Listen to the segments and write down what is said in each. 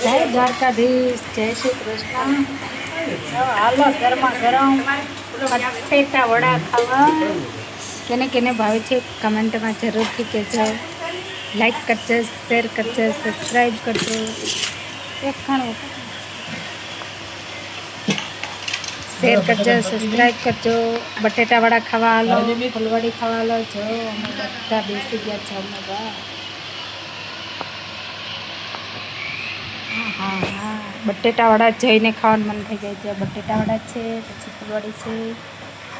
જય દ્વારકાધીશ, જય શ્રી કૃષ્ણ. હાલો ગરમા ગરમ બટેટા વડા ખાવા. કેને કેને ભાવે છે કમેન્ટમાં જરૂરથી કહેજો. લાઈક કરજો, શેર કરજો, સબસ્ક્રાઈબ કરજો. એક ખાણું શેર કરજો, સબસ્ક્રાઈબ કરજો. બટેટા વડા ખાવા હાલો, ફૂલવડી ખાવા હાલો. જો અમે બધા બેસી ગયા છે. અમે હા હા, બટેટા વડા જઈને ખાવાનું મન થઈ જાય છે. બટેટા વડા છે, પછી ફૂલવડી છે.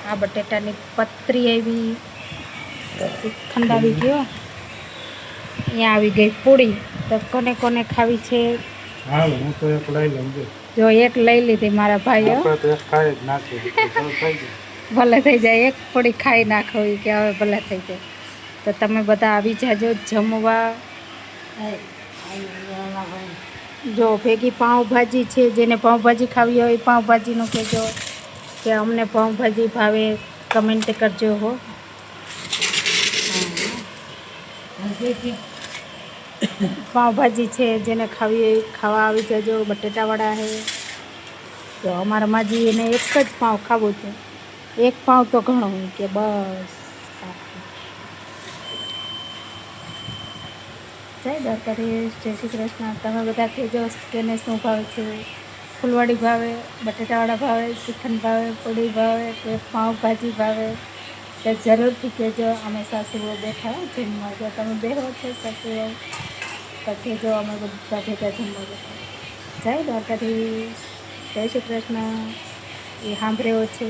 આ બટેટાની પતરી આવી, શ્રીખંડ આવી ગયો. અહીંયા આવી ગઈ પૂરી. તો કોને કોને ખાવી છે? હાલ હું તો એક લઈ લઉં. જો એક લઈ લીધી મારા ભાઈઓ. ભલે થઈ જાય, એક પૂરી ખાઈ નાખો કે હવે ભલે થઈ જાય. તો તમે બધા આવી જાજો જમવા. જો ભેગી પાઉંભાજી છે, જેને પાઉંભાજી ખાવી હોય પાઉંભાજીનું કહેજો કે અમને પાઉંભાજી ભાવે, કમેન્ટ કરજો હો. પાઉંભાજી છે, જેને ખાવી હોય ખાવા આવી જજો. બટેટાવાળા છે તો અમારા માજી એને એક જ પાઉં ખાવું છે. એક પાઉં તો ઘણું કે બસ. જય દ્વારકાધીશ, જય શ્રી કૃષ્ણ. તમે બધા કહેજો કેને શું ભાવે છે. ફૂલવડી ભાવે, બટેટાવાળા ભાવે, શ્રીખંડ ભાવે, પૂરી ભાવે કે પાઉંભાજી ભાવે, તો જરૂરથી કહેજો. અમે સાસુઓ બેઠા જમવા. જો તમે બેહો છો સાસુઓ તો કહેજો, અમે બધા ભેગા જમવા બેઠા. જય દ્વારકાધીશ, જય શ્રી કૃષ્ણ. એ સાંભળ્યો છે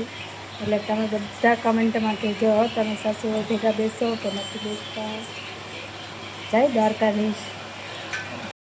એટલે તમે બધા કમેન્ટમાં કહેજો તમે સાસુઓ ભેગા બેસો કે નથી બેસતા. જય દ્વારકાધીશ.